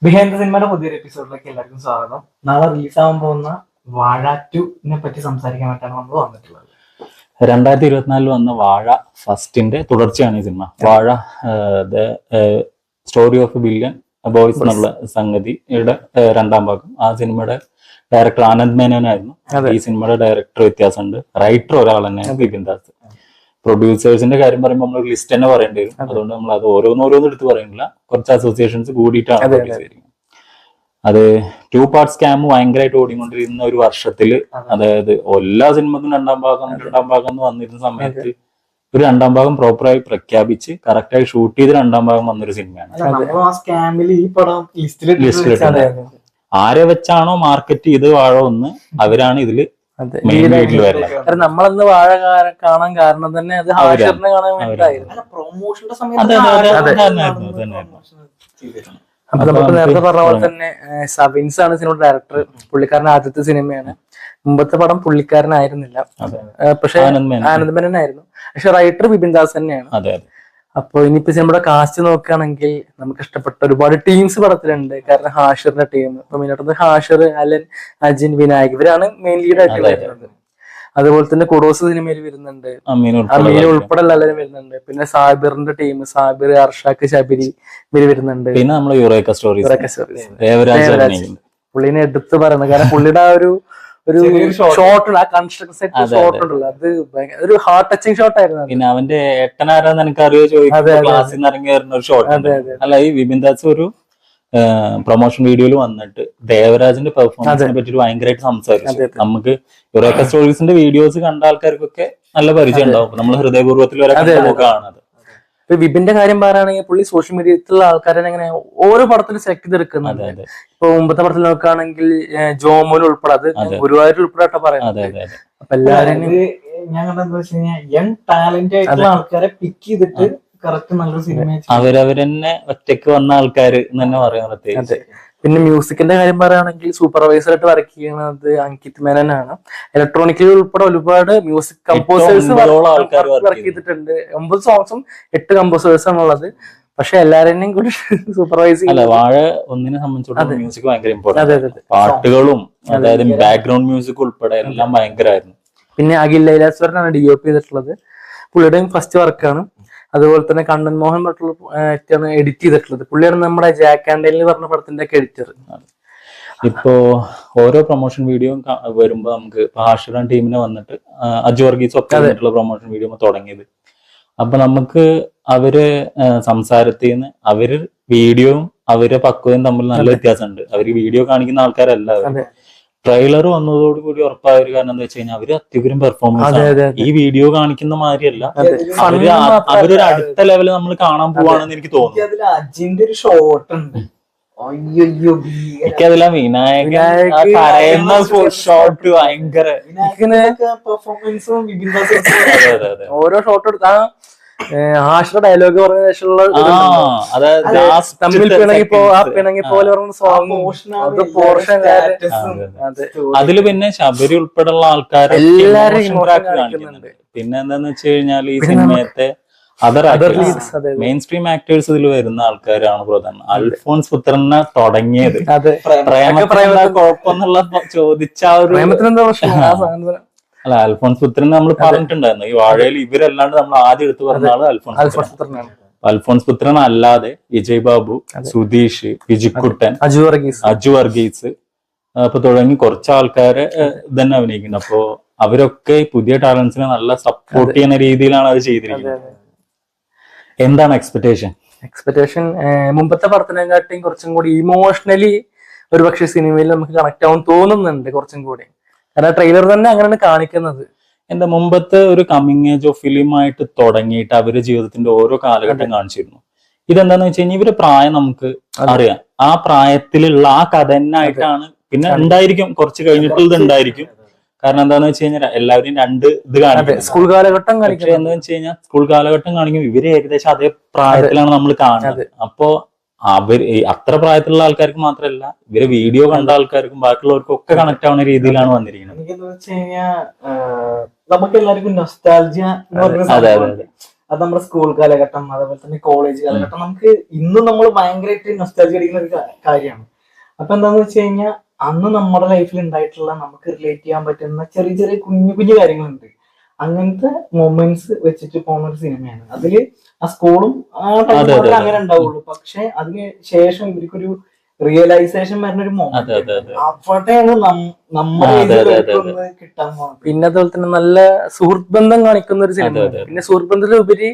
Behind the സിനിമയുടെ പുതിയൊരു എപ്പിസോഡിലേക്ക് എല്ലാവർക്കും സ്വാഗതം. നാളെ റിലീസാവാൻ പോകുന്ന വാഴ 2 പറ്റി സംസാരിക്കാൻ വേണ്ടിയാണ് നമ്മൾ വന്നിട്ടുള്ളത്. 2024 വന്ന വാഴ ഫസ്റ്റിന്റെ തുടർച്ചയാണ് ഈ സിനിമ. വാഴ സ്റ്റോറി ഓഫ് ബില്യൺ ബോയ്സ് എന്നുള്ള സംഗതിയുടെ രണ്ടാം ഭാഗം. ആ സിനിമയുടെ ഡയറക്ടർ ആനന്ദ് മേനോനായിരുന്നു. ഈ സിനിമയുടെ ഡയറക്ടർ വ്യത്യാസമുണ്ട്. റൈറ്റർ ഒരാൾ തന്നെയാണ് വിപിൻ ദാസ്. പ്രൊഡ്യൂസേഴ്സിന്റെ കാര്യം പറയുമ്പോൾ നമ്മൾ ലിസ്റ്റ് തന്നെ പറയേണ്ടി വരും. അതുകൊണ്ട് നമ്മൾ അത് ഓരോന്നോരോന്നും എടുത്ത് പറയുന്നില്ല. കുറച്ച് അസോസിയേഷൻസ് കൂടിയിട്ടാണ് പ്രൊഡ്യൂസ് ചെയ്തിരിക്കുന്നത്. അത് 2 പാർട്ട് സ്കാം ഭയങ്കരമായിട്ട് ഓടിക്കൊണ്ടിരുന്ന ഒരു വർഷത്തില്, അതായത് എല്ലാ സിനിമക്കും രണ്ടാം ഭാഗം എന്ന് വന്നിരുന്ന സമയത്ത് ഒരു രണ്ടാം ഭാഗം പ്രോപ്പറായി പ്രഖ്യാപിച്ച് കറക്റ്റായി ഷൂട്ട് ചെയ്ത് രണ്ടാം ഭാഗം വന്നൊരു സിനിമയാണ്. ആരെ വെച്ചാണോ മാർക്കറ്റ് ചെയ്ത് വാഴ ഒന്ന്, അവരാണ് ഇതില് നമ്മളന്ന് വാഴ കാണാൻ കാരണം തന്നെ അത് ഹാഷിറിനെ കാണാൻ വേണ്ടിയിട്ടായിരുന്നു. അപ്പൊ നമുക്ക് നേരത്തെ പറഞ്ഞ പോലെ തന്നെ സബിൻസ് ആണ് സിനിമ ഡയറക്ടർ. പുള്ളിക്കാരൻ ആദ്യത്തെ സിനിമയാണ്. മുമ്പത്തെ പടം പുള്ളിക്കാരനായിരുന്നില്ല, പക്ഷെ ആനന്ദ് മേനോനായിരുന്നു. പക്ഷെ റൈറ്റർ വിപിൻ ദാസ് തന്നെയാണ്. അപ്പൊ ഇനിയിപ്പോ സിനിമയുടെ കാസ്റ്റ് നോക്കുകയാണെങ്കിൽ നമുക്ക് ഇഷ്ടപ്പെട്ട ഒരുപാട് ടീംസ് പടത്തിലുണ്ട്. കാരണം ഹാഷിറിന്റെ ടീം, ഇപ്പൊ മെയിനായിട്ട് ഹാഷിർ, അലൻ, അജിൻ, വിനായക്, ഇവരാണ് മെയിൻ ലീഡായിട്ട് വരുന്നത്. അതുപോലെ തന്നെ കുഡോസ് സിനിമയിൽ വരുന്നുണ്ട്, അമീൻ ഉൾപ്പെടെ എല്ലാവരും വരുന്നുണ്ട്. പിന്നെ സാബിറിന്റെ ടീം, സാബിർ, അർഷാക്ക്, ശബരി, ഇവര് വരുന്നുണ്ട്. പിന്നെ നമ്മള് യുറേക്ക സ്റ്റോറീസ് പുള്ളിനെ എടുത്ത് പറയുന്നത്. കാരണം പുള്ളിയുടെ ആ ഒരു ഷോട്ട്, ആ കൺസ്ട്രക്ഷൻ സെറ്റ് ഷോട്ട് ഉണ്ടല്ലോ, അത് ഒരു ഹാർട്ട് ടച്ചിങ് ഷോട്ട് ആയിരുന്നു. പിന്നെ അവന്റെ ഏട്ടനാരാന്ന് എനിക്ക് അറിയോ ക്ലാസ്സിൽ നിന്ന് ഇറങ്ങി വരുന്ന ഒരു ഷോട്ട്. അല്ല, ഈ വിപിൻ ദാസ് ഒരു പ്രൊമോഷൻ വീഡിയോയിൽ വന്നിട്ട് ദേവരാജിന്റെ പെർഫോമൻസിനെ പറ്റി ഭയങ്കരമായിട്ട് സംസാരിച്ചു. നമുക്ക് യുറേക്ക സ്റ്റോറീസിന്റെ വീഡിയോസ് കണ്ട ആൾക്കാർക്കൊക്കെ നല്ല പരിചയം ഉണ്ടാവും. നമ്മൾ ഹൃദയപൂർവ്വത്തിൽ വരെ കാണുന്നത്. വിപിന്റെ കാര്യം പറയുകയാണെങ്കിൽ പുള്ളി സോഷ്യൽ മീഡിയത്തിലുള്ള ആൾക്കാരെ എങ്ങനെ ഓരോ പടത്തിൽ സെലക്ട് ചെയ്തെടുക്കുന്നുണ്ട്. ഇപ്പൊ മുമ്പത്തെ പടത്തിൽ നോക്കുകയാണെങ്കിൽ ജോമോൻ ഉൾപ്പെടെ, അത് ഗുരുവായൂർ ഉൾപ്പെടെ പറയുന്നത്. അപ്പൊ എല്ലാവരും ഞാൻ കണ്ടെന്ന് വെച്ച് കഴിഞ്ഞാൽ യങ് ടാലന്റ് ആയിട്ടുള്ള ആൾക്കാരെ പിക്ക് ചെയ്തിട്ട് കറക്റ്റ് നല്ലൊരു സിനിമ അവരവരെന്നെ ഒറ്റയ്ക്ക് വന്ന ആൾക്കാർ തന്നെ പറയാൻ പ്രത്യേകിച്ച്. പിന്നെ മ്യൂസിക്കിന്റെ കാര്യം പറയുകയാണെങ്കിൽ സൂപ്പർവൈസറായിട്ട് വർക്ക് ചെയ്യുന്നത് അങ്കിത് മേനോനാണ്. ഇലക്ട്രോണിക്കലി ഉൾപ്പെടെ ഒരുപാട് മ്യൂസിക് കമ്പോസേഴ്സ് വർക്ക് ചെയ്തിട്ടുണ്ട്. 9 സോങ്സും 8 കമ്പോസേഴ്സ് ആണുള്ളത്. പക്ഷെ എല്ലാവരെയും കൂടി സൂപ്പർവൈസ് അല്ല, വാഴ ഒന്നിനെ സംബന്ധിച്ചിടത്തോളം മ്യൂസിക് ഭയങ്കര ഇമ്പോർട്ടന്റ്. പാട്ടുകളും അതായത് ബാക്ക്ഗ്രൗണ്ട് മ്യൂസിക് ഉൾപ്പെടെ എല്ലാം ഭയങ്കരമായിരുന്നു. പിന്നെ അഖിൽ ലൈലാസ്വരനാണ് DOP ചെയ്തിട്ടുള്ളത്. പുള്ളിയുടെയും ഫസ്റ്റ് വർക്കാണ്. അതുപോലെ തന്നെ കണ്ണൻ മോഹൻ ഭട്ടുള്ള എഡിറ്റ് ചെയ്തിട്ടുള്ളത്. പുള്ളിയാണ് നമ്മുടെ ജാക്ക് ആൻഡ് ഡെയിൽ പറഞ്ഞ പടത്തിന്റെ ഒക്കെ എഡിറ്റർ. ഇപ്പോ ഓരോ പ്രൊമോഷൻ വീഡിയോ വരുമ്പോ നമുക്ക് ഹാഷിർ ടീമിനെ വന്നിട്ട് അജു വർഗീസ് ഒക്കെ വന്നിട്ടുള്ള പ്രൊമോഷൻ വീഡിയോ തുടങ്ങിയത്. അപ്പൊ നമുക്ക് അവര് സംസാരത്തിൽ നിന്ന് അവര് വീഡിയോയും അവരെ പക്വതയും തമ്മിൽ നല്ല വ്യത്യാസമുണ്ട്. അവര് വീഡിയോ കാണിക്കുന്ന ആൾക്കാരല്ല. ട്രെയിലർ വന്നതോടുകൂടി ഉറപ്പായ ഒരു കാരണം എന്താ വെച്ച് കഴിഞ്ഞാൽ അവര് അത്യുഗ്രം പെർഫോമൻസ് ആണ്. ഈ വീഡിയോ കാണിക്കുന്ന മാതിരിയല്ല, അവരൊരു അടുത്ത ലെവല് നമ്മൾ കാണാൻ പോവാണെന്ന് എനിക്ക് തോന്നുന്നു. അജിന്റെ ഒരു ഷോട്ട് ഉണ്ട്, എനിക്കതില വിനായകൻ പറയുന്ന ഷോട്ട് ഭയങ്കര പെർഫോമൻസും ഓരോ ഷോട്ട് എടുത്താ ഹാഷിന്റെ ഡയലോഗ് പറഞ്ഞ ശേഷമുള്ള അതില് പിന്നെ ശബരി ഉൾപ്പെടെയുള്ള ആൾക്കാരെ കാണിക്കുന്നുണ്ട്. പിന്നെ എന്താന്ന് വെച്ച് കഴിഞ്ഞാൽ ഈ സിനിമയത്തെ അതർ മെയിൻ സ്ട്രീം ആക്ടേഴ്സ് ഇതിൽ വരുന്ന ആൾക്കാരാണ് പ്രധാനം. അൽഫോൺസ് പുത്രനെ തുടങ്ങിയത് പ്രേമ കുഴപ്പമെന്നുള്ള ചോദിച്ച അല്ല, അൽഫോൺസ് പുത്രൻ നമ്മൾ പറഞ്ഞിട്ടുണ്ടായിരുന്നു. ഈ വാഴയിൽ ഇവരല്ലാണ്ട് നമ്മൾ ആദ്യം എടുത്തു പറഞ്ഞ ആള് അൽഫോൺസ് പുത്രനാണ്. അൽഫോൺസ് പുത്രൻ അല്ലാതെ വിജയ് ബാബു, സുധീഷ്, വിജിക്കുട്ടൻ, അജു വർഗീസ് അപ്പൊ തുടങ്ങി കുറച്ച് ആൾക്കാര് തന്നെ അഭിനയിക്കുന്നത്. അപ്പോ അവരൊക്കെ പുതിയ ടാലൻസിനെ നല്ല സപ്പോർട്ട് ചെയ്യുന്ന രീതിയിലാണ് അത് ചെയ്തിരിക്കുന്നത്. എന്താണ് എക്സ്പെക്ടേഷൻ? മുമ്പത്തെ പടത്തിനെക്കാട്ടിയും കുറച്ചും കൂടി ഇമോഷണലി ഒരുപക്ഷെ സിനിമയിൽ നമുക്ക് കണക്ട് ആവാൻ തോന്നുന്നുണ്ട് കുറച്ചും കൂടി. കാരണം ട്രെയിലർ തന്നെ അങ്ങനെയാണ് കാണിക്കുന്നത്. എന്റെ മുമ്പത്തെ ഒരു കമ്മിങ് ഏജ് ഓഫ് ഫിലിമായിട്ട് തുടങ്ങിയിട്ട് അവരുടെ ജീവിതത്തിന്റെ ഓരോ കാലഘട്ടം കാണിച്ചിരുന്നു. ഇതെന്താന്ന് വെച്ച് കഴിഞ്ഞാൽ ഇവരുടെ പ്രായം നമുക്ക് അറിയാം. ആ പ്രായത്തിലുള്ള ആ കഥ തന്നെ ആയിട്ടാണ്. പിന്നെ ഉണ്ടായിരിക്കും കുറച്ച് കഴിഞ്ഞിട്ടുള്ളത് ഉണ്ടായിരിക്കും. കാരണം എന്താന്ന് വെച്ച് കഴിഞ്ഞാൽ എല്ലാവരും രണ്ട് ഇത് കാണിക്കും. സ്കൂൾ കാലഘട്ടം കാണിക്കും. എന്താന്ന് വെച്ച് കഴിഞ്ഞാൽ സ്കൂൾ കാലഘട്ടം കാണിക്കും. ഇവര് ഏകദേശം അതേ പ്രായത്തിലാണ് നമ്മൾ കാണുന്നത്. അപ്പോ അവര് അത്ര പ്രായത്തിലുള്ള ആൾക്കാർക്ക് മാത്രമല്ല, ഇവരെ വീഡിയോ കണ്ട ആൾക്കാർക്കും ബാക്കിയുള്ളവർക്കും ഒക്കെ കണക്ട് ആവുന്ന രീതിയിലാണ് വന്നിരിക്കുന്നത്. എനിക്കെന്ന് വെച്ച് കഴിഞ്ഞാൽ നമുക്ക് എല്ലാവർക്കും നൊസ്റ്റാൾജിയ എന്ന് പറഞ്ഞ സംഭവമുണ്ട്. അത് നമ്മുടെ സ്കൂൾ കാലഘട്ടം, അതേപോലെ തന്നെ കോളേജ് കാലഘട്ടം, നമുക്ക് ഇന്നും നമ്മൾ ഭയങ്കരമായിട്ട് നൊസ്റ്റാൾജി അടിക്കുന്ന ഒരു കാര്യമാണ്. അപ്പൊ എന്താന്ന് വെച്ച് കഴിഞ്ഞാൽ അന്ന് നമ്മുടെ ലൈഫിൽ ഉണ്ടായിട്ടുള്ള നമുക്ക് റിലേറ്റ് ചെയ്യാൻ പറ്റുന്ന ചെറിയ ചെറിയ കുഞ്ഞു കുഞ്ഞു കാര്യങ്ങളുണ്ട്. അങ്ങനത്തെ മൊമെന്റ്സ് വെച്ചിട്ട് പോകുന്ന ഒരു സിനിമയാണ്. അതില് ആ സ്കൂളും ആ ടൈമിൽ അങ്ങനെ ഉണ്ടാവുള്ളൂ. പക്ഷെ അതിന് ശേഷം ഇവർക്കൊരു റിയലൈസേഷൻ വരുന്ന ഒരു മൊമെന്റ്, അവിടെയാണ് നമ്മുടെ കിട്ടാൻ പോകുന്നത്. പിന്നെ അതുപോലെ തന്നെ നല്ല സുഹൃത്ത് ബന്ധം കാണിക്കുന്ന ഒരു സിനിമയാണ്. പിന്നെ സുഹൃത്ത് ബന്ധത്തിലുപരി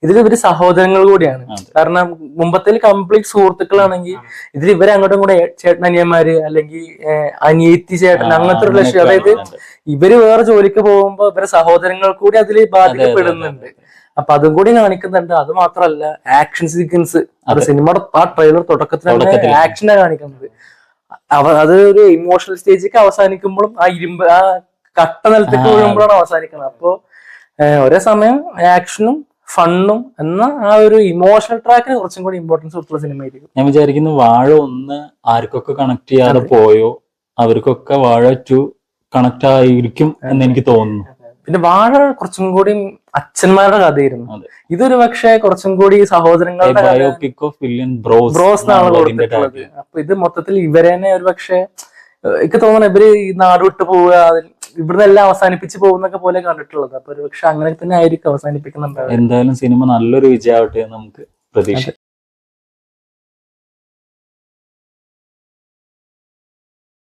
ഇതിലിവര് സഹോദരങ്ങൾ കൂടിയാണ്. കാരണം മുമ്പത്തിൽ കംപ്ലീറ്റ് സുഹൃത്തുക്കളാണെങ്കിൽ ഇതിൽ ഇവരെ അങ്ങോട്ടും കൂടെ ചേട്ടനനിയന്മാര് അല്ലെങ്കിൽ അനിയത്തി ചേട്ടൻ അങ്ങനത്തെ റിലേഷൻ. അതായത് ഇവര് വേറെ ജോലിക്ക് പോകുമ്പോ ഇവരെ സഹോദരങ്ങൾ കൂടി അതിൽ ബാധിക്കപ്പെടുന്നുണ്ട്. അപ്പൊ അതും കൂടി കാണിക്കുന്നുണ്ട്. അത് മാത്രല്ല ആക്ഷൻ സീക്വൻസ്, സിനിമയുടെ ആ ട്രെയിലർ തുടക്കത്തിൽ ആക്ഷനെ കാണിക്കുന്നത്. അത് ഒരു ഇമോഷണൽ സ്റ്റേജിലേക്ക് അവസാനിക്കുമ്പോഴും ആ കട്ട നിലത്തേക്ക് വീഴുമ്പോഴാണ് അവസാനിക്കുന്നത്. അപ്പോ ഒരേ സമയം ആക്ഷനും ഫണ്ണും എന്ന ആ ഒരു ഇമോഷണൽ ട്രാക്കിന് കുറച്ചും കൂടി ഇമ്പോർട്ടൻസ് കൊടുത്തുള്ള സിനിമയായിരിക്കും. ഞാൻ വിചാരിക്കുന്നു വാഴ 1 ആർക്കൊക്കെ കണക്ട് ചെയ്യാതെ പോയോ അവർക്കൊക്കെ വാഴ 2 കണക്ട് ആയിരിക്കും എന്ന് എനിക്ക് തോന്നുന്നു. പിന്നെ വാഴ കുറച്ചും കൂടി അച്ഛന്മാരുടെ കഥയായിരുന്നു. ഇതൊരു പക്ഷേ കുറച്ചും കൂടി സഹോദരങ്ങളുടെ ബയോപിക് ഓഫ് വില്യൻ ബ്രോസ് എന്നാണ് കൊടുത്തിട്ടുള്ളത്. അപ്പൊ ഇത് മൊത്തത്തിൽ ഇവരെന്നെ ഒരു പക്ഷേ എനിക്ക് തോന്നുന്നു ഇവര് ഈ നാട് വിട്ടു പോവുക, ഇവിടുന്ന് എല്ലാം അവസാനിപ്പിച്ച് പോകുന്നൊക്കെ പോലെ കണ്ടിട്ടുള്ളത്. അപ്പൊ ഒരു പക്ഷെ അങ്ങനെ തന്നെ ആയിരിക്കും അവസാനിപ്പിക്കുന്നുണ്ടാവും. എന്തായാലും സിനിമ നല്ലൊരു വിജയമാവട്ടെ നമുക്ക് പ്രതീക്ഷ.